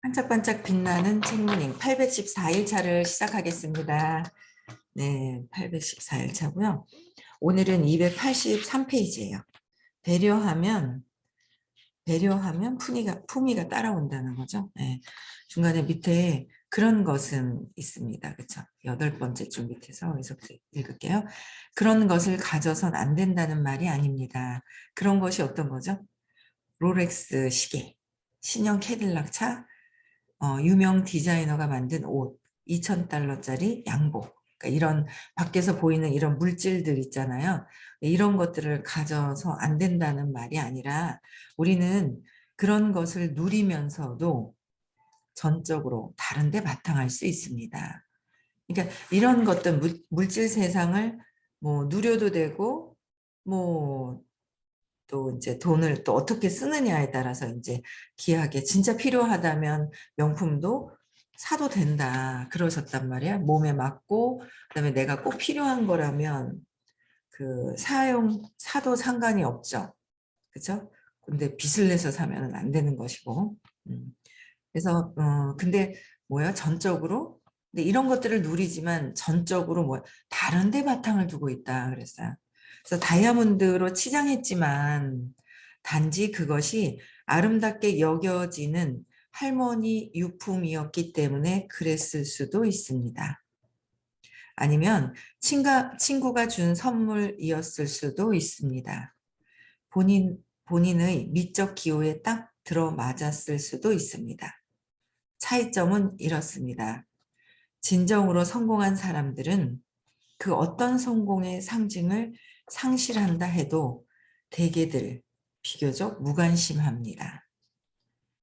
반짝반짝 빛나는 책무님 814일 차를 시작하겠습니다. 네, 814일 차고요. 오늘은 283페이지예요. 배려하면 품위가 따라온다는 거죠. 네, 중간에 밑에 그런 것은 있습니다. 그렇죠? 8번째 줄 밑에서 여기서 읽을게요. 그런 것을 가져선 안 된다는 말이 아닙니다. 그런 것이 어떤 거죠? 롤렉스 시계, 신형 캐딜락 차, 유명 디자이너가 만든 옷, $2,000짜리 양복, 그러니까 이런 밖에서 보이는 이런 물질들 있잖아요. 이런 것들을 가져서 안 된다는 말이 아니라 우리는 그런 것을 누리면서도 전적으로 다른 데 바탕할 수 있습니다. 그러니까 이런 것들 물질 세상을 뭐 누려도 되고 뭐 또 이제 돈을 또 어떻게 쓰느냐에 따라서 이제 귀하게 진짜 필요하다면 명품도 사도 된다 그러셨단 말이야. 몸에 맞고 그다음에 내가 꼭 필요한 거라면 그 사도 상관이 없죠. 그렇죠? 근데 빚을 내서 사면은 안 되는 것이고. 그래서 근데 뭐야 전적으로 근데 이런 것들을 누리지만 전적으로 뭐 다른 데 바탕을 두고 있다 그랬어요. 그래서 다이아몬드로 치장했지만 단지 그것이 아름답게 여겨지는 할머니 유품이었기 때문에 그랬을 수도 있습니다. 아니면 친구가 준 선물이었을 수도 있습니다. 본인의 미적 기호에 딱 들어맞았을 수도 있습니다. 차이점은 이렇습니다. 진정으로 성공한 사람들은 그 어떤 성공의 상징을 상실한다 해도 대개들 비교적 무관심합니다.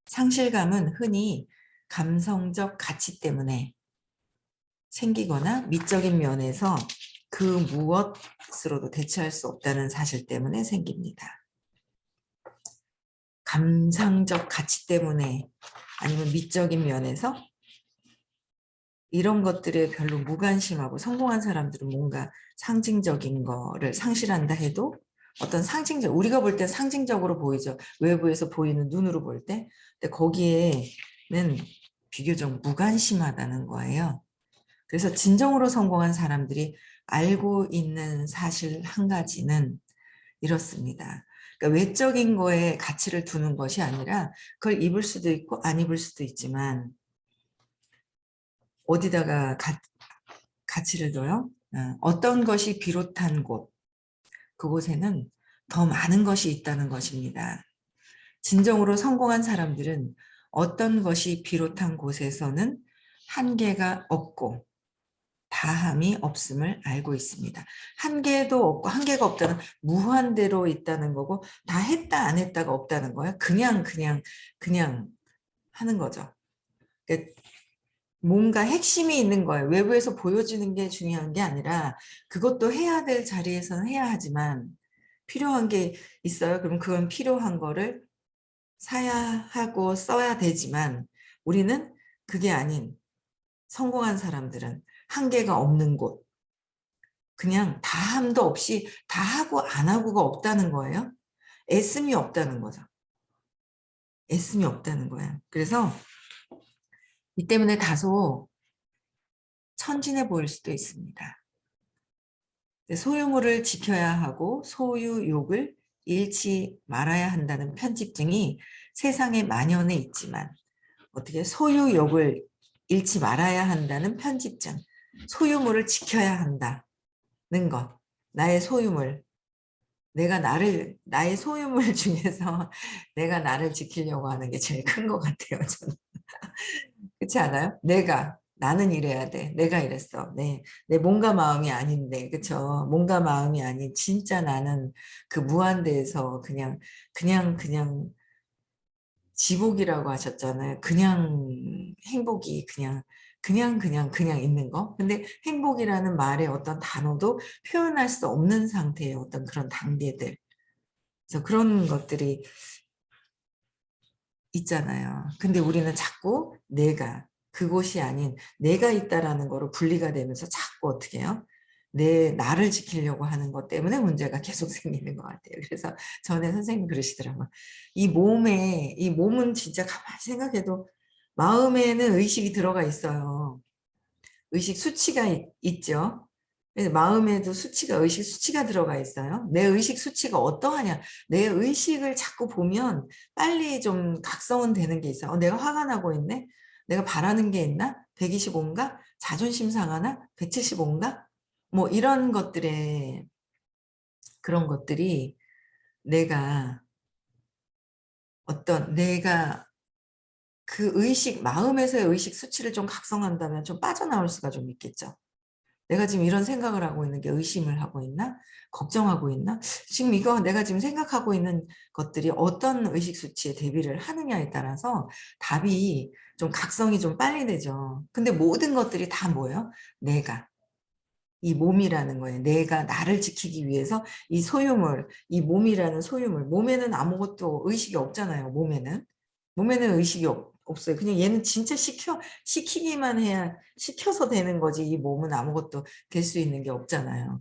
상실감은 흔히 감성적 가치 때문에 생기거나 미적인 면에서 그 무엇으로도 대체할 수 없다는 사실 때문에 생깁니다. 감상적 가치 때문에 아니면 미적인 면에서 이런 것들에 별로 무관심하고 성공한 사람들은 뭔가 상징적인 거를 상실한다 해도 어떤 우리가 볼 때 상징적으로 보이죠. 외부에서 보이는 눈으로 볼 때. 근데 거기에는 비교적 무관심하다는 거예요. 그래서 진정으로 성공한 사람들이 알고 있는 사실 한 가지는 이렇습니다. 그러니까 외적인 거에 가치를 두는 것이 아니라 그걸 입을 수도 있고 안 입을 수도 있지만 어디다가 가치를 둬요? 어떤 것이 비롯한 곳, 그곳에는 더 많은 것이 있다는 것입니다. 진정으로 성공한 사람들은 어떤 것이 비롯한 곳에서는 한계가 없고 다함이 없음을 알고 있습니다. 한계도 없고 한계가 없다는 무한대로 있다는 거고 다 했다 안 했다가 없다는 거예요. 그냥 하는 거죠. 그러니까 뭔가 핵심이 있는 거예요. 외부에서 보여지는 게 중요한 게 아니라 그것도 해야 될 자리에서는 해야 하지만 필요한 게 있어요. 그럼 그건 필요한 거를 사야 하고 써야 되지만 우리는 그게 아닌 성공한 사람들은 한계가 없는 곳, 그냥 다함도 없이 다 하고 안 하고가 없다는 거예요. 애씀이 없다는 거죠. 애씀이 없다는 거예요. 그래서 이 때문에 다소 천진해 보일 수도 있습니다. 소유물을 지켜야 하고 소유욕을 잃지 말아야 한다는 편집증이 세상에 만연해 있지만 어떻게 소유욕을 잃지 말아야 한다는 편집증, 소유물을 지켜야 한다는 것, 나의 소유물, 나의 소유물 중에서 내가 나를 지키려고 하는 게 제일 큰 것 같아요, 저는. 그렇지 않아요? 나는 이래야 돼. 내가 이랬어. 내 몸과 마음이 아닌데, 그쵸? 몸과 마음이 아닌 진짜 나는 그 무한대에서 그냥 지복이라고 하셨잖아요. 그냥 행복이 그냥 있는 거. 근데 행복이라는 말의 어떤 단어도 표현할 수 없는 상태의 어떤 그런 단계들. 그래서 그런 것들이 있잖아요. 근데 우리는 자꾸 그곳이 아닌 내가 있다라는 거로 분리가 되면서 자꾸 어떻게 해요? 나를 지키려고 하는 것 때문에 문제가 계속 생기는 것 같아요. 그래서 전에 선생님이 그러시더라고요. 이 몸은 진짜 가만히 생각해도 마음에는 의식이 들어가 있어요. 의식 수치가 있죠. 그래서 마음에도 수치가, 의식 수치가 들어가 있어요. 내 의식 수치가 어떠하냐. 내 의식을 자꾸 보면 빨리 좀 각성은 되는 게 있어요. 내가 화가 나고 있네? 내가 바라는 게 있나? 125인가? 자존심 상하나? 175인가? 뭐 이런 것들에, 그런 것들이 내가 내가 그 의식, 마음에서의 의식 수치를 좀 각성한다면 좀 빠져나올 수가 좀 있겠죠. 내가 지금 이런 생각을 하고 있는 게 의심을 하고 있나? 걱정하고 있나? 지금 이거 내가 지금 생각하고 있는 것들이 어떤 의식 수치에 대비를 하느냐에 따라서 답이 좀 각성이 좀 빨리 되죠. 근데 모든 것들이 다 뭐예요? 내가. 이 몸이라는 거예요. 내가 나를 지키기 위해서 이 소유물, 이 몸이라는 소유물, 몸에는 아무것도 의식이 없잖아요. 몸에는 의식이 없어요. 그냥 얘는 진짜 시키기만 해야, 시켜서 되는 거지. 이 몸은 아무것도 될 수 있는 게 없잖아요.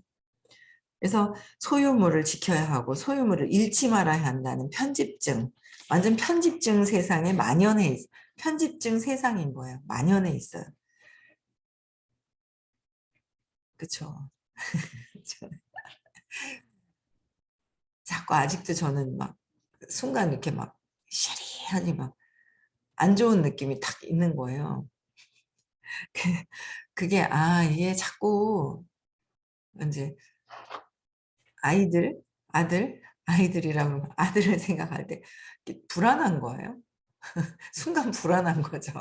그래서 소유물을 지켜야 하고 소유물을 잃지 말아야 한다는 편집증, 완전 편집증 세상에 만연해 있어요. 편집증 세상인 거예요. 만연해 있어요. 그렇죠. 자꾸 아직도 저는 막 순간 이렇게 막 샤리하니 막 안 좋은 느낌이 탁 있는 거예요. 그게 이게 자꾸 이제 아이들이라면 아들을 생각할 때 불안한 거예요. 순간 불안한 거죠.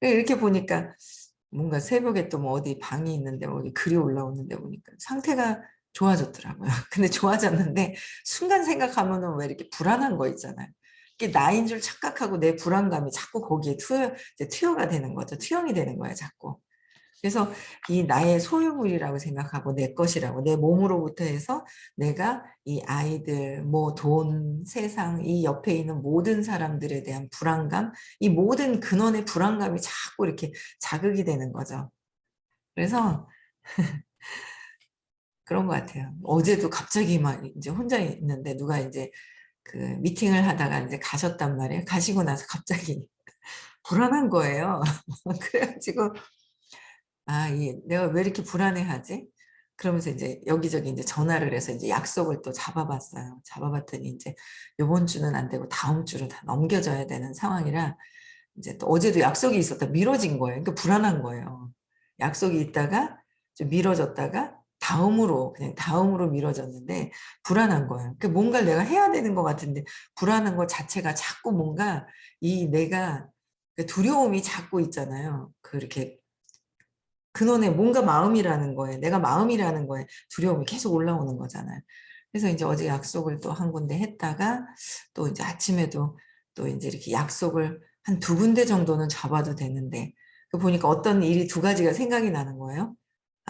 이렇게 보니까 뭔가 새벽에 또 뭐 어디 방이 있는데 어디 글이 올라오는데 보니까 상태가 좋아졌더라고요. 근데 좋아졌는데 순간 생각하면은 왜 이렇게 불안한 거 있잖아요. 이게 나인 줄 착각하고 내 불안감이 자꾸 거기에 투여가 되는 거죠. 투영이 되는 거예요, 자꾸. 그래서 이 나의 소유물이라고 생각하고 내 것이라고 내 몸으로부터 해서 내가 이 아이들, 뭐 돈, 세상, 이 옆에 있는 모든 사람들에 대한 불안감, 이 모든 근원의 불안감이 자꾸 이렇게 자극이 되는 거죠. 그래서 그런 것 같아요. 어제도 갑자기 막 이제 혼자 있는데 누가 이제 그 미팅을 하다가 이제 가셨단 말이에요. 가시고 나서 갑자기 불안한 거예요. 그래가지고 내가 왜 이렇게 불안해하지? 그러면서 이제 여기저기 이제 전화를 해서 이제 약속을 또 잡아봤어요. 잡아봤더니 이제 이번 주는 안 되고 다음 주로 다 넘겨져야 되는 상황이라 이제 또 어제도 약속이 있었다 미뤄진 거예요. 그러니까 불안한 거예요. 약속이 있다가 좀 미뤄졌다가 그냥 다음으로 미뤄졌는데 불안한 거예요. 그 뭔가를 내가 해야 되는 것 같은데 불안한 것 자체가 자꾸 뭔가 내가 그 두려움이 자꾸 있잖아요. 그렇게 근원에 뭔가 마음이라는 거에 내가 마음이라는 거에 두려움이 계속 올라오는 거잖아요. 그래서 이제 어제 약속을 또 한 군데 했다가 또 이제 아침에도 또 이제 이렇게 약속을 한 두 군데 정도는 잡아도 되는데 보니까 어떤 일이 두 가지가 생각이 나는 거예요.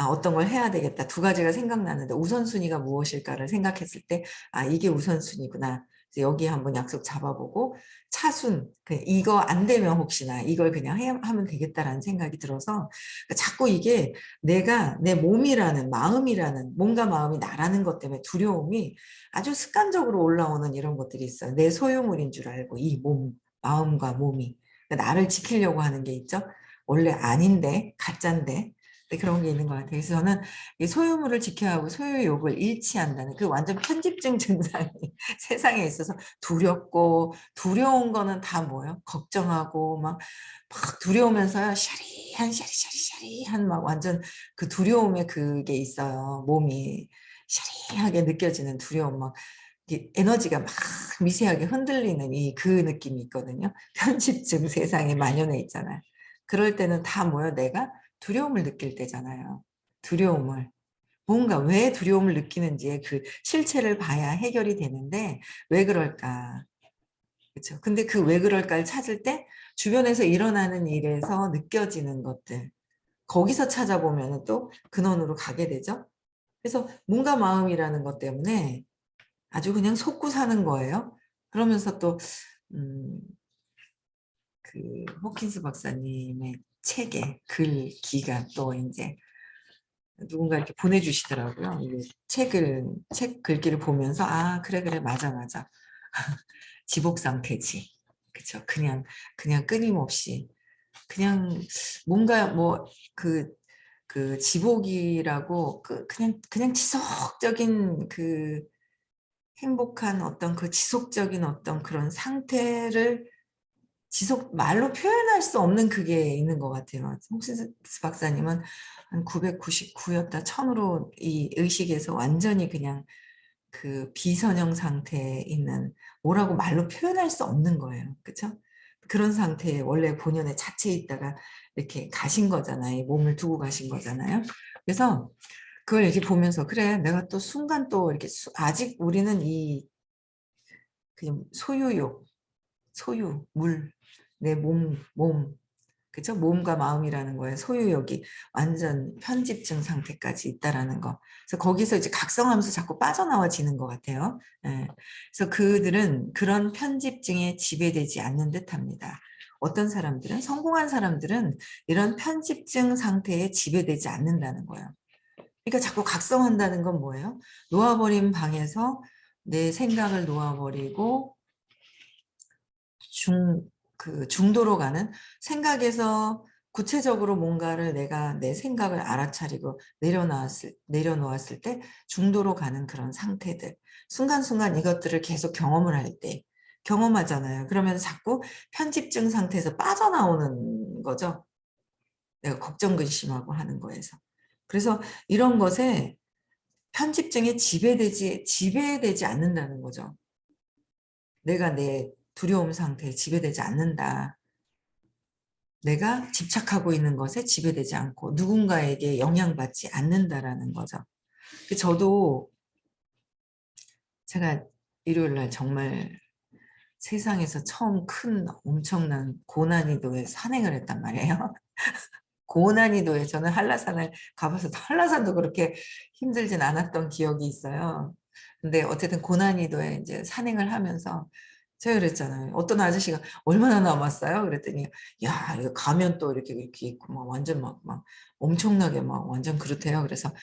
어떤 걸 해야 되겠다. 두 가지가 생각나는데 우선순위가 무엇일까를 생각했을 때 이게 우선순위구나. 그래서 여기 한번 약속 잡아보고 차순, 이거 안 되면 혹시나 이걸 그냥 하면 되겠다라는 생각이 들어서 자꾸 이게 내가 내 몸이라는 마음이라는 몸과 마음이 나라는 것 때문에 두려움이 아주 습관적으로 올라오는 이런 것들이 있어요. 내 소유물인 줄 알고 이 마음과 몸이 그러니까 나를 지키려고 하는 게 있죠. 원래 아닌데 가짜인데 그런 게 있는 것 같아요. 그래서 저는 이 소유물을 지켜야 하고 소유욕을 일치한다는 그 완전 편집증 증상이 세상에 있어서 두렵고 두려운 거는 다 뭐예요? 걱정하고 막 두려우면서요. 샤리한 막 완전 그 두려움에 그게 있어요. 몸이 샤리하게 느껴지는 두려움 막 에너지가 막 미세하게 흔들리는 그 느낌이 있거든요. 편집증 세상에 만연해 있잖아요. 그럴 때는 다 뭐예요? 내가 두려움을 느낄 때잖아요. 두려움을. 뭔가 왜 두려움을 느끼는지의 그 실체를 봐야 해결이 되는데 왜 그럴까? 그렇죠. 근데 그 왜 그럴까를 찾을 때 주변에서 일어나는 일에서 느껴지는 것들 거기서 찾아보면 또 근원으로 가게 되죠. 그래서 뭔가 마음이라는 것 때문에 아주 그냥 속고 사는 거예요. 그러면서 또 음, 그 호킨스 박사님의 책에 글귀가 또 이제 누군가 이렇게 보내주시더라고요. 책 글귀를 보면서 그래 맞아 지복 상태지. 그쵸. 그냥 끊임없이 그냥 뭔가 뭐 그 지복이라고 그냥 지속적인 그 행복한 어떤 그 지속적인 어떤 그런 상태를 말로 표현할 수 없는 그게 있는 것 같아요. 홍신스 박사님은 한 999였다 1000으로 이 의식에서 완전히 그냥 그 비선형 상태에 있는 뭐라고 말로 표현할 수 없는 거예요. 그렇죠? 그런 상태에 원래 본연의 자체에 있다가 이렇게 가신 거잖아요. 몸을 두고 가신 거잖아요. 그래서 그걸 이렇게 보면서 그래 내가 또 순간 또 이렇게 아직 우리는 이 그냥 소유욕, 소유, 내 몸, 그죠? 몸과 마음이라는 거에 소유욕이 완전 편집증 상태까지 있다라는 거. 그래서 거기서 이제 각성하면서 자꾸 빠져나와지는 것 같아요. 예. 그래서 그들은 그런 편집증에 지배되지 않는 듯합니다. 어떤 사람들은 성공한 사람들은 이런 편집증 상태에 지배되지 않는다는 거예요. 그러니까 자꾸 각성한다는 건 뭐예요? 놓아버린 방에서 내 생각을 놓아버리고 중도로 가는 생각에서 구체적으로 뭔가를 내가 내 생각을 알아차리고 내려놓았을 때 중도로 가는 그런 상태들. 순간순간 이것들을 계속 경험을 할 때 경험하잖아요. 그러면 자꾸 편집증 상태에서 빠져나오는 거죠. 내가 걱정 근심하고 하는 거에서. 그래서 이런 것에 편집증에 지배되지 않는다는 거죠. 내가 내 두려움 상태에 지배되지 않는다. 내가 집착하고 있는 것에 지배되지 않고 누군가에게 영향받지 않는다라는 거죠. 저도 제가 일요일 날 정말 세상에서 처음 큰 엄청난 고난이도에 산행을 했단 말이에요. 고난이도에 저는 한라산을 가봐서 한라산도 그렇게 힘들진 않았던 기억이 있어요. 근데 어쨌든 고난이도에 이제 산행을 하면서 제가 그랬잖아요. 어떤 아저씨가 얼마나 남았어요? 그랬더니 야 이거 가면 또 이렇게 있고 막 완전 막 엄청나게 막 완전 그렇대요. 그래서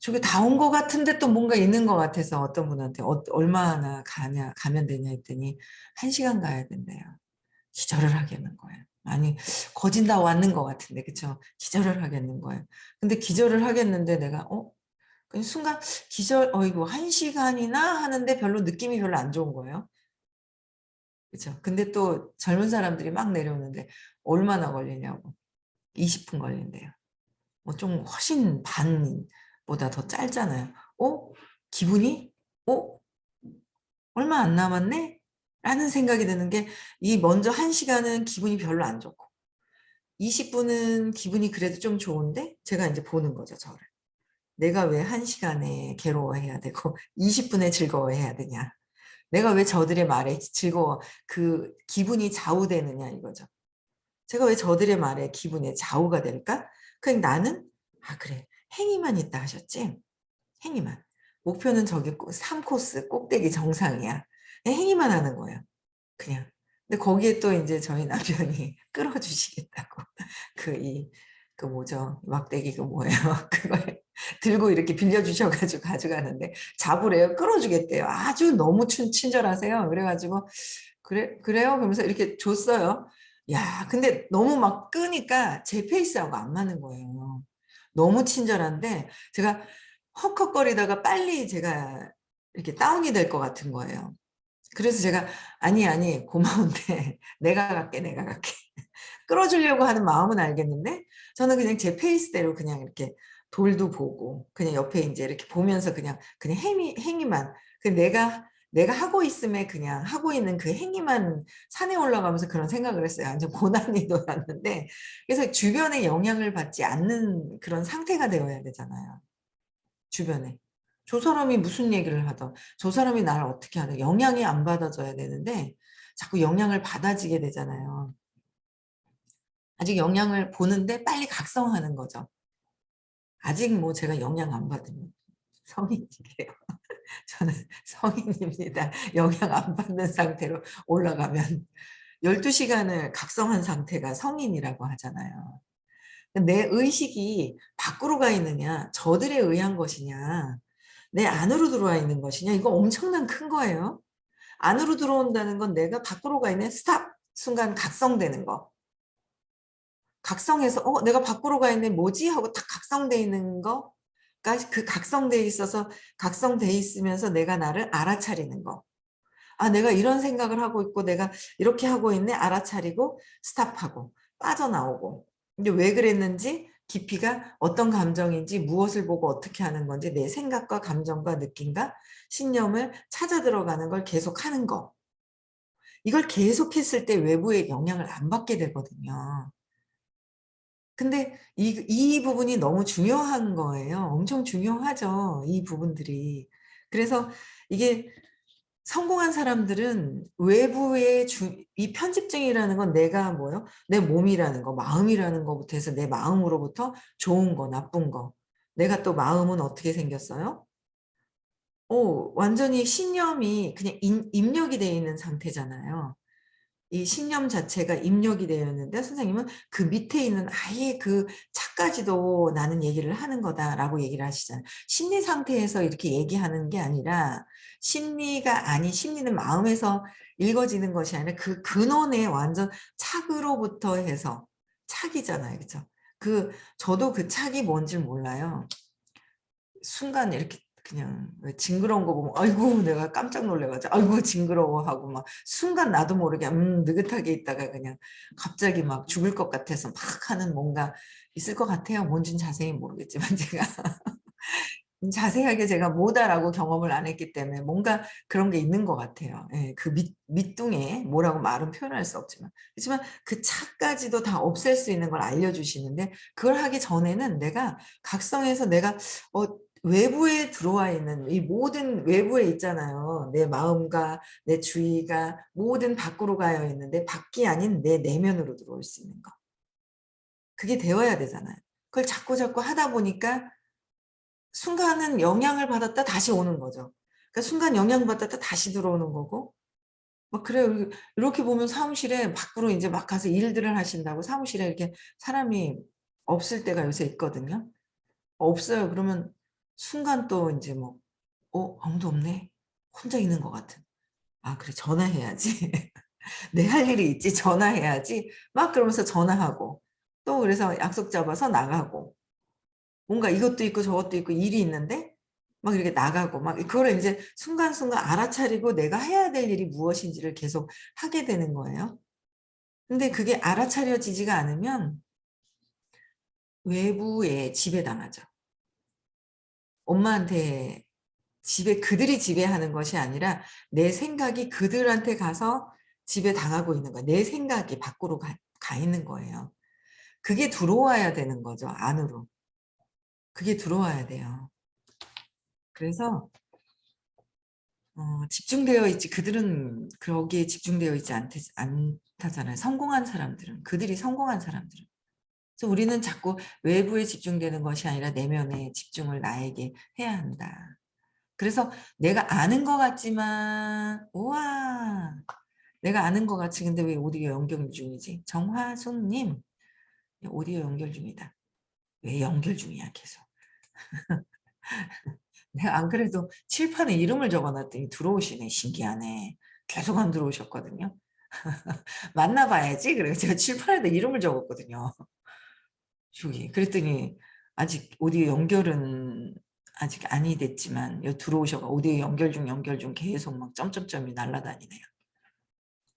저게 다 온 것 같은데 또 뭔가 있는 것 같아서 어떤 분한테 얼마나 가면 되냐 했더니 1시간 가야 된대요. 기절을 하겠는 거예요. 아니 거진 다 왔는 것 같은데 그쵸? 기절을 하겠는 거예요. 근데 기절을 하겠는데 내가 그냥 순간 이거 1시간이나 하는데 별로 느낌이 별로 안 좋은 거예요. 그쵸? 근데 또 젊은 사람들이 막 내려오는데 얼마나 걸리냐고. 20분 걸린대요. 뭐 좀 훨씬 반보다 더 짧잖아요. 기분이? 어? 얼마 안 남았네? 라는 생각이 드는 게 이 먼저 1시간은 기분이 별로 안 좋고 20분은 기분이 그래도 좀 좋은데 제가 이제 보는 거죠, 저를. 내가 왜 1시간에 괴로워해야 되고 20분에 즐거워해야 되냐. 내가 왜 저들의 말에 그 기분이 좌우되느냐 이거죠. 제가 왜 저들의 말에 기분에 좌우가 될까? 그냥 나는 그래 행위만 있다 하셨지? 행위만. 목표는 저기 3코스 꼭대기 정상이야. 행위만 하는 거예요. 그냥. 근데 거기에 또 이제 저희 남편이 끌어주시겠다고. 그 뭐죠? 막대기 그 뭐예요? 그걸 들고 이렇게 빌려주셔가지고 가져가는데 잡으래요. 끌어주겠대요. 아주 너무 친절하세요. 그래가지고 그래요? 그러면서 이렇게 줬어요. 야, 근데 너무 막 끄니까 제 페이스하고 안 맞는 거예요. 너무 친절한데 제가 헉헉거리다가 빨리 제가 이렇게 다운이 될 것 같은 거예요. 그래서 제가 아니 고마운데 내가 갈게. 끌어주려고 하는 마음은 알겠는데 저는 그냥 제 페이스대로 그냥 이렇게 돌도 보고 그냥 옆에 이제 이렇게 보면서 그냥 행위만 내가 하고 있음에 그냥 하고 있는 그 행위만 산에 올라가면서 그런 생각을 했어요. 완전 고난이도였는데 그래서 주변에 영향을 받지 않는 그런 상태가 되어야 되잖아요. 주변에. 저 사람이 무슨 얘기를 하든 저 사람이 나를 어떻게 하든 영향이 안 받아줘야 되는데 자꾸 영향을 받아지게 되잖아요. 아직 영향을 보는데 빨리 각성하는 거죠. 아직 뭐 제가 영향 안 받으면 성인이에요. 저는 성인입니다. 영향 안 받는 상태로 올라가면 12시간을 각성한 상태가 성인이라고 하잖아요. 내 의식이 밖으로 가 있느냐, 저들에 의한 것이냐, 내 안으로 들어와 있는 것이냐, 이거 엄청난 큰 거예요. 안으로 들어온다는 건 내가 밖으로 가 있는 스탑! 순간 각성되는 거. 각성해서 내가 밖으로 가 있네 뭐지 하고 딱 각성돼 있는 거, 그러니까 그 각성돼 있어서 각성돼 있으면서 내가 나를 알아차리는 거. 아, 내가 이런 생각을 하고 있고 내가 이렇게 하고 있네 알아차리고 스탑하고 빠져나오고, 근데 왜 그랬는지 깊이가 어떤 감정인지 무엇을 보고 어떻게 하는 건지 내 생각과 감정과 느낌과 신념을 찾아 들어가는 걸 계속하는 거. 이걸 계속했을 때 외부의 영향을 안 받게 되거든요. 근데 이 부분이 너무 중요한 거예요. 엄청 중요하죠. 이 부분들이. 그래서 이게 성공한 사람들은 외부의 이 편집증이라는 건 내가 뭐요? 내 몸이라는 거, 마음이라는 거부터 해서 내 마음으로부터 좋은 거, 나쁜 거. 내가 또 마음은 어떻게 생겼어요? 완전히 신념이 그냥 입력이 되어 있는 상태잖아요. 이 신념 자체가 입력이 되어 있는데 선생님은 그 밑에 있는 아예 그 차까지도 나는 얘기를 하는 거다라고 얘기를 하시잖아요. 심리 상태에서 이렇게 얘기하는 게 아니라 심리가 아닌, 심리는 마음에서 읽어지는 것이 아니라 그 근원에 완전 착으로부터 해서 착이잖아요. 그죠? 저도 그 착이 뭔지 몰라요. 순간 이렇게 그냥 왜 징그러운 거 보면 아이고 내가 깜짝 놀래가지고 아이고 징그러워 하고 막 순간 나도 모르게 느긋하게 있다가 그냥 갑자기 막 죽을 것 같아서 막 하는 뭔가 있을 것 같아요. 뭔진 자세히 모르겠지만 제가 자세하게 제가 뭐다라고 경험을 안 했기 때문에 뭔가 그런 게 있는 것 같아요. 예, 그 밑둥에 뭐라고 말은 표현할 수 없지만 그렇지만 그 차까지도 다 없앨 수 있는 걸 알려주시는데 그걸 하기 전에는 내가 각성해서 내가 외부에 들어와 있는 이 모든 외부에 있잖아요. 내 마음과 내 주의가 모든 밖으로 가여 있는데 밖이 아닌 내 내면으로 들어올 수 있는 거. 그게 되어야 되잖아요. 그걸 자꾸 하다 보니까 순간은 영향을 받았다 다시 오는 거죠. 그러니까 순간 영향받았다 다시 들어오는 거고 막 그래요. 이렇게 보면 사무실에 밖으로 이제 막 가서 일들을 하신다고 사무실에 이렇게 사람이 없을 때가 요새 있거든요. 없어요. 그러면 순간 또 이제 뭐 아무도 없네. 혼자 있는 것 같은. 아, 그래 전화해야지. 내 할 일이 있지 전화해야지. 막 그러면서 전화하고 또 그래서 약속 잡아서 나가고 뭔가 이것도 있고 저것도 있고 일이 있는데 막 이렇게 나가고 막 그거를 이제 순간순간 알아차리고 내가 해야 될 일이 무엇인지를 계속 하게 되는 거예요. 근데 그게 알아차려지지가 않으면 외부에 지배당하죠. 엄마한테 그들이 지배하는 것이 아니라 내 생각이 그들한테 가서 지배당하고 있는 거야. 내 생각이 밖으로 가 있는 거예요. 그게 들어와야 되는 거죠, 안으로. 그게 들어와야 돼요. 그래서 집중되어 있지 그들은 거기에 집중되어 있지 않다잖아요. 성공한 사람들은 그들이 성공한 사람들은. 그래서 우리는 자꾸 외부에 집중되는 것이 아니라 내면에 집중을 나에게 해야 한다. 그래서 내가 아는 것 같지만 우와 내가 아는 것 같이 근데 왜 오디오 연결 중이지? 정화숙님 오디오 연결 중이다. 왜 연결 중이야 계속. 내가 안 그래도 칠판에 이름을 적어놨더니 들어오시네. 신기하네. 계속 안 들어오셨거든요. 만나봐야지. 그래서 제가 칠판에다 이름을 적었거든요. 저기 그랬더니 아직 오디오 연결은 아직 아니 됐지만 여기 들어오셔가 오디오 연결 중 계속 막 점점점이 날라다니네요.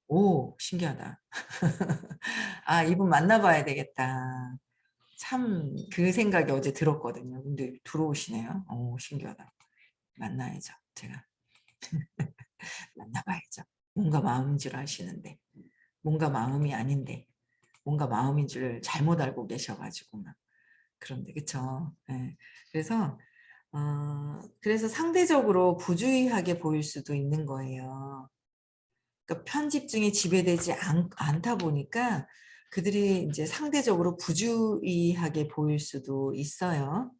오 신기하다. 아 이분 만나봐야 되겠다. 참 그 생각이 어제 들었거든요. 근데 들어오시네요. 오 신기하다. 만나야죠. 제가 만나봐야죠. 뭔가 마음인 줄 아시는데 뭔가 마음이 아닌데 뭔가 마음인 줄 잘못 알고 계셔가지고 막 그런데 그쵸. 예. 그래서 상대적으로 부주의하게 보일 수도 있는 거예요. 그러니까 편집증에 지배되지 않다 보니까 그들이 이제 상대적으로 부주의하게 보일 수도 있어요.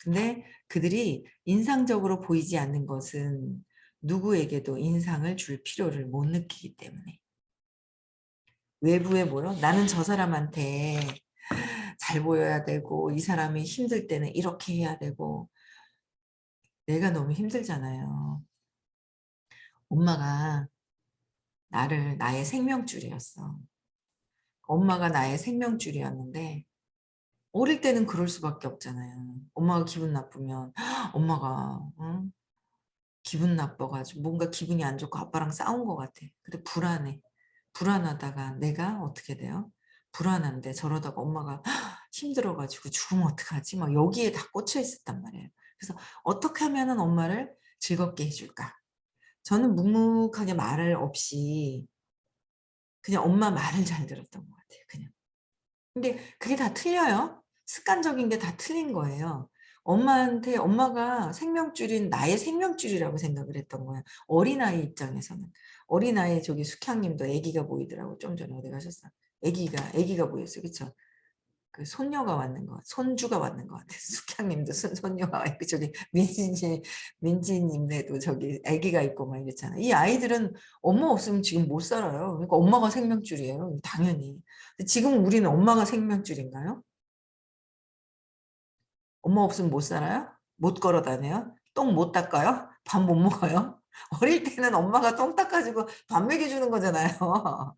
근데 그들이 인상적으로 보이지 않는 것은 누구에게도 인상을 줄 필요를 못 느끼기 때문에. 외부에 뭐요? 나는 저 사람한테 잘 보여야 되고 이 사람이 힘들 때는 이렇게 해야 되고 내가 너무 힘들잖아요. 엄마가 나를 나의 생명줄이었어. 엄마가 나의 생명줄이었는데 어릴 때는 그럴 수밖에 없잖아요. 엄마가 기분 나쁘면 엄마가 기분 나빠가지고 뭔가 기분이 안 좋고 아빠랑 싸운 것 같아. 근데 불안해. 불안하다가 내가 어떻게 돼요? 불안한데 저러다가 엄마가 힘들어가지고 죽으면 어떡하지? 막 여기에 다 꽂혀 있었단 말이에요. 그래서 어떻게 하면은 엄마를 즐겁게 해줄까? 저는 묵묵하게 말을 없이 그냥 엄마 말을 잘 들었던 것 같아요. 그냥. 근데 그게 다 틀려요. 습관적인 게 다 틀린 거예요. 엄마한테 엄마가 생명줄인 나의 생명줄이라고 생각을 했던 거예요. 어린아이 입장에서는. 어린아이 저기 숙향님도 아기가 보이더라고. 좀 전에 어디 가셨어? 아기가 보였어요. 그쵸? 그 손녀가 왔는 것, 손주가 왔는 것 같아요. 숙향님도 손녀가 있고 저기 민지님네도 저기 아기가 있고 막 이랬잖아요. 이 아이들은 엄마 없으면 지금 못 살아요. 그러니까 엄마가 생명줄이에요. 당연히. 근데 지금 우리는 엄마가 생명줄인가요? 엄마 없으면 못 살아요? 못 걸어 다녀요? 똥 못 닦아요? 밥 못 먹어요? 어릴 때는 엄마가 똥 닦아주고 밥 먹여주는 거잖아요.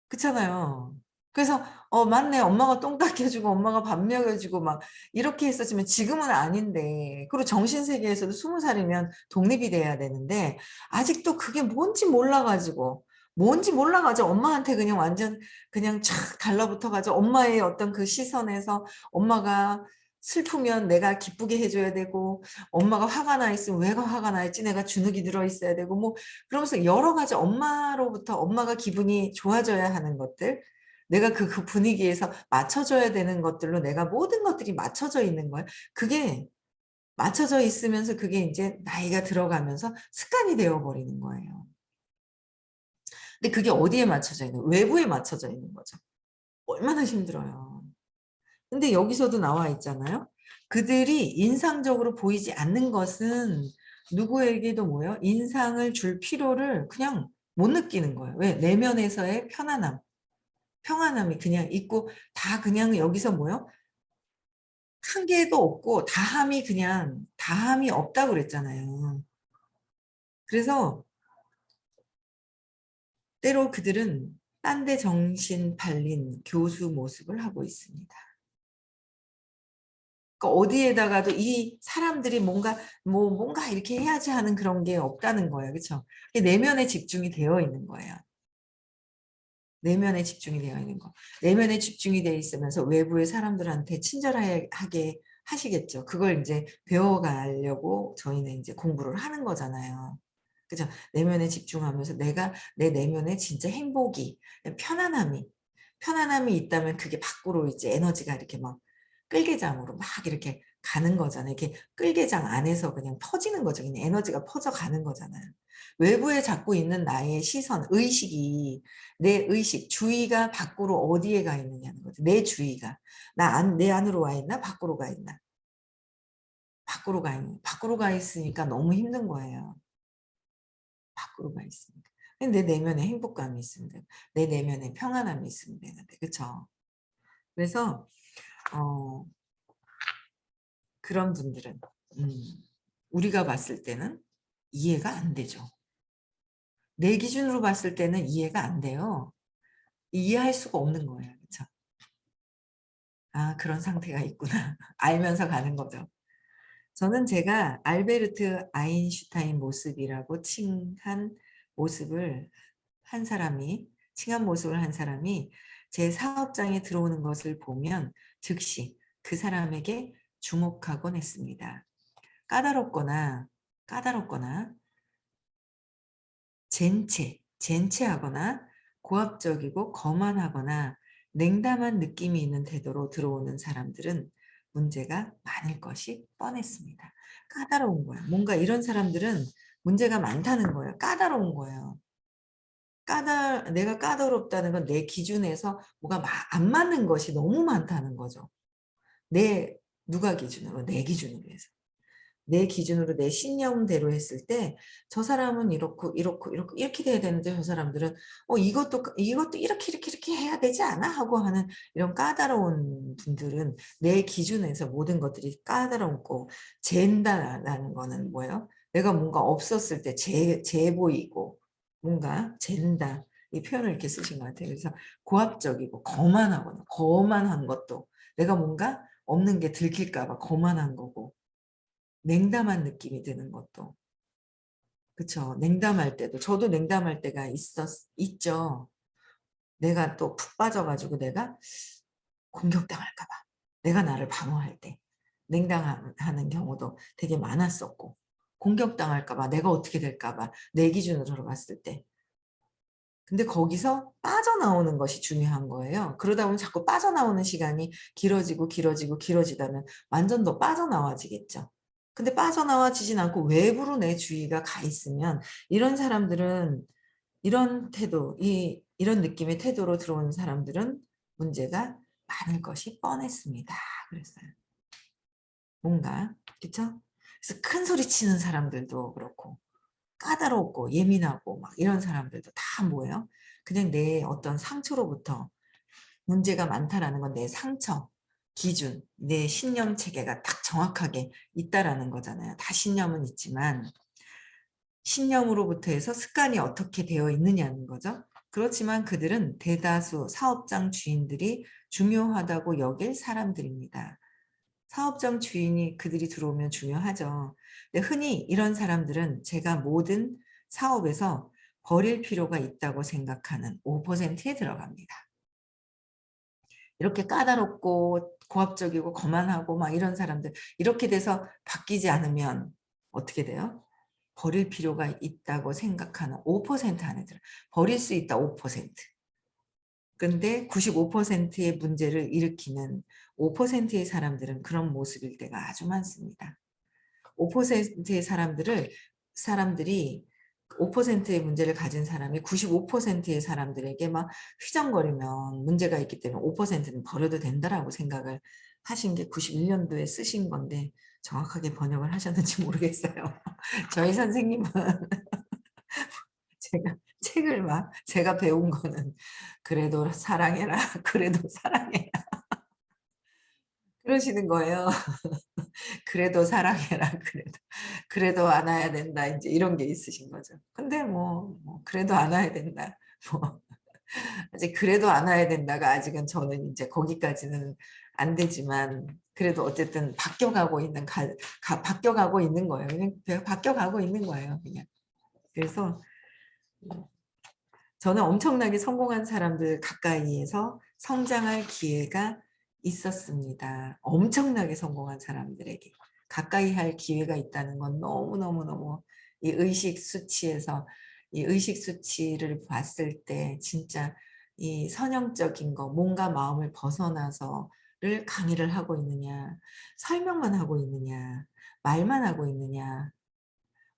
그렇잖아요. 그래서 맞네. 엄마가 똥 닦여주고 엄마가 밥 먹여주고 막 이렇게 했었지만 지금은 아닌데 그리고 정신세계에서도 20살이면 독립이 돼야 되는데 아직도 그게 뭔지 몰라가지고 엄마한테 그냥 완전 그냥 착 달라붙어가지고 엄마의 어떤 그 시선에서 엄마가 슬프면 내가 기쁘게 해줘야 되고 엄마가 화가 나 있으면 왜가 화가 나 있지 내가 주눅이 들어 있어야 되고 뭐 그러면서 여러 가지 엄마로부터 엄마가 기분이 좋아져야 하는 것들, 내가 그 분위기에서 맞춰줘야 되는 것들로 내가 모든 것들이 맞춰져 있는 거예요. 그게 맞춰져 있으면서 그게 이제 나이가 들어가면서 습관이 되어버리는 거예요. 근데 그게 어디에 맞춰져 있는, 외부에 맞춰져 있는 거죠. 얼마나 힘들어요. 근데 여기서도 나와 있잖아요. 그들이 인상적으로 보이지 않는 것은 누구에게도 뭐예요? 인상을 줄 필요를 그냥 못 느끼는 거예요. 왜? 내면에서의 편안함. 평안함이 그냥 있고 다 그냥 여기서 뭐요? 한계도 없고 다함이 없다고 그랬잖아요. 그래서 때로 그들은 딴 데 정신 팔린 교수 모습을 하고 있습니다. 그러니까 어디에다가도 이 사람들이 뭔가 이렇게 해야지 하는 그런 게 없다는 거예요. 그렇죠? 내면에 집중이 되어 있는 거예요. 내면에 집중이 되어 있는 거. 내면에 집중이 되어 있으면서 외부의 사람들한테 친절하게 하시겠죠. 그걸 이제 배워가려고 저희는 이제 공부를 하는 거잖아요. 그죠? 내면에 집중하면서 내가 내 내면에 진짜 편안함이 있다면 그게 밖으로 이제 에너지가 이렇게 막 끌개장으로 막 이렇게 가는 거잖아요. 이렇게 끌개장 안에서 그냥 퍼지는 거죠. 그냥 에너지가 퍼져가는 거잖아요. 외부에 자꾸 있는 나의 시선, 내 의식, 주의가 밖으로 어디에 가 있느냐는 거죠. 내 주의가. 내 안으로 와 있나? 밖으로 가 있나? 밖으로 가 있으니까 너무 힘든 거예요. 밖으로 가 있으니까. 근데 내 내면에 행복감이 있으면 돼요. 내 내면에 평안함이 있으면 되는데, 그쵸? 그래서, 어, 그런 분들은, 우리가 봤을 때는 이해가 안 되죠. 내 기준으로 봤을 때는 이해가 안 돼요. 이해할 수가 없는 거예요. 그쵸? 아, 그런 상태가 있구나. 알면서 가는 거죠. 저는 제가 알베르트 아인슈타인 모습이라고 칭한 모습을 한 사람이 제 사업장에 들어오는 것을 보면 즉시 그 사람에게 주목하곤 했습니다. 까다롭거나 젠체하거나 고압적이고 거만하거나 냉담한 느낌이 있는 태도로 들어오는 사람들은 문제가 많을 것이 뻔했습니다. 까다로운 거야. 뭔가 이런 사람들은 문제가 많다는 거예요. 까다로운 거예요. 내가 까다롭다는 건 내 기준에서 뭐가 안 맞는 것이 너무 많다는 거죠. 누가 기준으로? 내 기준으로 해서. 내 기준으로 내 신념대로 했을 때 저 사람은 이렇게 돼야 되는데 저 사람들은 이것도 이렇게 해야 되지 않아? 하고 하는 이런 까다로운 분들은 내 기준에서 모든 것들이 까다롭고 잰다라는 거는 뭐예요? 내가 뭔가 없었을 때 재 보이고 뭔가 잰다. 이 표현을 이렇게 쓰신 것 같아요. 그래서 고압적이고 거만한 것도 내가 뭔가 없는 게 들킬까 봐 거만한 거고 냉담한 느낌이 드는 것도 그쵸. 냉담할 때도 저도 냉담할 때가 있죠. 내가 또 푹 빠져가지고 내가 공격당할까 봐 내가 나를 방어할 때 냉담하는 경우도 되게 많았었고 공격당할까 봐 내가 어떻게 될까 봐 내 기준으로 봤을 때 근데 거기서 빠져나오는 것이 중요한 거예요. 그러다 보면 자꾸 빠져나오는 시간이 길어지다면 완전 더 빠져나와지겠죠. 근데 빠져나와지진 않고 외부로 내 주의가 가 있으면 이런 사람들은 이런 태도, 이런 느낌의 태도로 들어오는 사람들은 문제가 많을 것이 뻔했습니다. 그랬어요. 뭔가, 그쵸? 그래서 큰 소리 치는 사람들도 그렇고, 까다롭고 예민하고 막 이런 사람들도 다 뭐예요? 그냥 내 어떤 상처로부터 문제가 많다라는 건 내 상처, 기준, 내 신념 체계가 딱 정확하게 있다라는 거잖아요. 다 신념은 있지만 신념으로부터 해서 습관이 어떻게 되어 있느냐는 거죠. 그렇지만 그들은 대다수 사업장 주인들이 중요하다고 여길 사람들입니다. 사업장 주인이 그들이 들어오면 중요하죠. 근데 흔히 이런 사람들은 제가 모든 사업에서 버릴 필요가 있다고 생각하는 5%에 들어갑니다. 이렇게 까다롭고 고압적이고 거만하고 막 이런 사람들 이렇게 돼서 바뀌지 않으면 어떻게 돼요? 버릴 필요가 있다고 생각하는 5% 안에 들어요. 버릴 수 있다 5%. 근데 95%의 문제를 일으키는 5%의 사람들은 그런 모습일 때가 아주 많습니다. 5%의 사람들이 5%의 문제를 가진 사람이 95%의 사람들에게 막 휘정거리면 문제가 있기 때문에 5%는 버려도 된다라고 생각을 하신 게 91년도에 쓰신 건데 정확하게 번역을 하셨는지 모르겠어요. 저희 선생님은 제가 책을 막 제가 배운 거는 그래도 사랑해라 그래도 사랑해라 그러시는 거예요. 그래도 사랑해라 그래도 안아야 된다 이제 이런 게 있으신 거죠. 근데 뭐 그래도 안아야 된다 뭐 아직 그래도 안아야 된다가 아직은 저는 이제 거기까지는 안 되지만 그래도 어쨌든 바뀌어가고 있는 거예요. 그냥 바뀌어가고 있는 거예요. 그냥 그래서 저는 엄청나게 성공한 사람들 가까이에서 성장할 기회가 있었습니다. 엄청나게 성공한 사람들에게 가까이 할 기회가 있다는 건 너무너무너무 이 의식 수치에서 이 의식 수치를 봤을 때 진짜 이 선형적인 거 몸과 마음을 벗어나서를 강의를 하고 있느냐 설명만 하고 있느냐 말만 하고 있느냐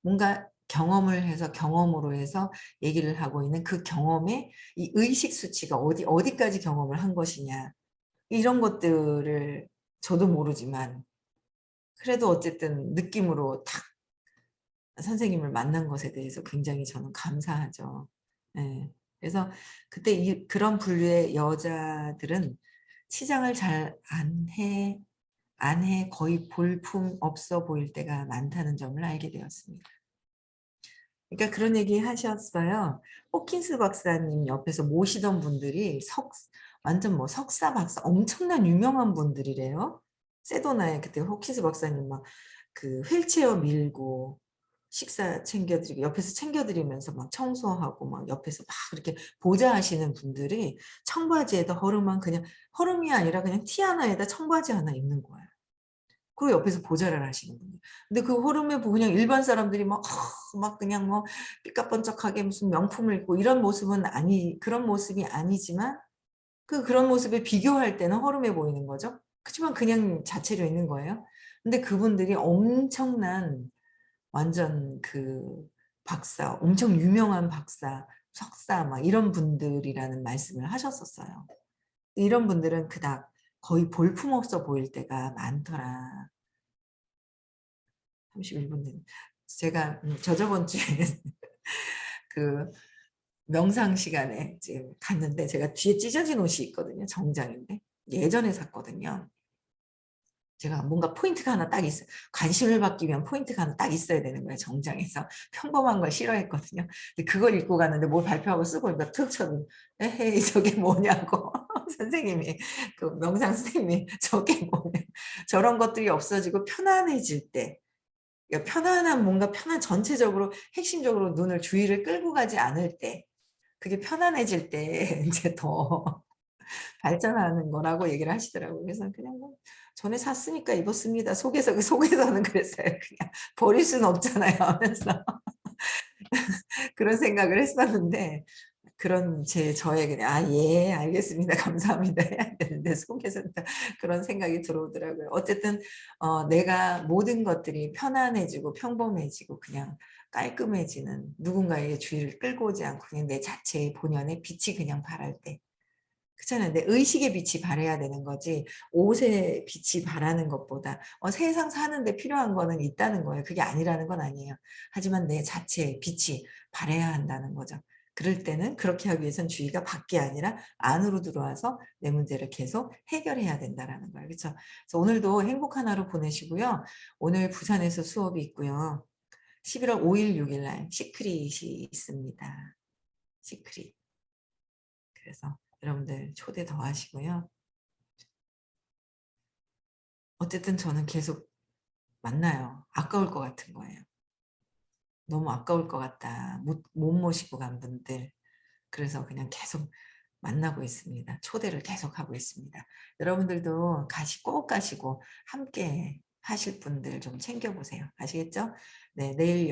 뭔가 경험을 해서 경험으로 해서 얘기를 하고 있는 그 경험의 이 의식 수치가 어디까지 경험을 한 것이냐 이런 것들을 저도 모르지만 그래도 어쨌든 느낌으로 딱 선생님을 만난 것에 대해서 굉장히 저는 감사하죠. 예. 그래서 그때 그런 분류의 여자들은 치장을 잘 안 해 거의 볼품 없어 보일 때가 많다는 점을 알게 되었습니다. 그러니까 그런 얘기 하셨어요. 호킨스 박사님 옆에서 모시던 분들이 완전 뭐 석사 박사 엄청난 유명한 분들이래요. 세도나에 그때 호킨스 박사님 막 그 휠체어 밀고 식사 챙겨드리고 옆에서 챙겨드리면서 막 청소하고 막 옆에서 막 이렇게 보좌하시는 분들이 청바지에다 그냥 허름이 아니라 그냥 티 하나에다 청바지 하나 입는 거예요. 그리고 옆에서 보좌를 하시는 분이에요. 근데 그 호르몬 보고 그냥 일반 사람들이 막 그냥 뭐 삐까뻔쩍하게 무슨 명품을 입고 이런 모습은 그런 모습이 아니지만 그런 모습에 비교할 때는 허름해 보이는 거죠. 그렇지만 그냥 자체로 있는 거예요. 근데 그분들이 엄청난 완전 그 박사, 엄청 유명한 박사, 석사 막 이런 분들이라는 말씀을 하셨었어요. 이런 분들은 그닥 거의 볼품없어 보일 때가 많더라. 31분 된. 제가 저번 주에 그 명상 시간에 지금 갔는데 제가 뒤에 찢어진 옷이 있거든요. 정장인데 예전에 샀거든요. 제가 뭔가 포인트가 하나 딱 있어요. 관심을 받기 위한 포인트가 하나 딱 있어야 되는 거예요. 정장에서. 평범한 걸 싫어했거든요. 근데 그걸 입고 갔는데 뭘 발표하고 쓰고 이거 툭 쳐도 에헤이 저게 뭐냐고 선생님이 그 명상 선생님이 저게 뭐냐 저런 것들이 없어지고 편안해질 때 그러니까 편안한 뭔가 전체적으로 핵심적으로 눈을 주의를 끌고 가지 않을 때 그게 편안해질 때 이제 더 발전하는 거라고 얘기를 하시더라고요. 그래서 그냥 뭐 전에 샀으니까 입었습니다. 속에서는 그랬어요. 그냥 버릴 수는 없잖아요 하면서 그런 생각을 했었는데 그런 저의 그냥 '아 예 알겠습니다. 감사합니다.' 해야 되는데 속에서는 또 그런 생각이 들어오더라고요. 어쨌든 내가 모든 것들이 편안해지고 평범해지고 그냥 깔끔해지는 누군가에게 주의를 끌고 오지 않고 그냥 내 자체의 본연의 빛이 그냥 발할 때 그렇잖아요. 내 의식의 빛이 발해야 되는 거지 옷의 빛이 발하는 것보다 세상 사는 데 필요한 거는 있다는 거예요. 그게 아니라는 건 아니에요. 하지만 내 자체의 빛이 발해야 한다는 거죠. 그럴 때는 그렇게 하기 위해선 주의가 밖이 아니라 안으로 들어와서 내 문제를 계속 해결해야 된다라는 거예요. 그렇죠? 그래서 오늘도 행복한 하루 보내시고요. 오늘 부산에서 수업이 있고요. 11월 5일, 6일 날 시크릿이 있습니다. 시크릿. 그래서 여러분들 초대 더 하시고요. 어쨌든 저는 계속 만나요. 아까울 것 같은 거예요. 너무 아까울 것 같다. 못 모시고 간 분들. 그래서 그냥 계속 만나고 있습니다. 초대를 계속 하고 있습니다. 여러분들도 꼭 가시고 함께 하실 분들 좀 챙겨보세요. 아시겠죠? 네, 내일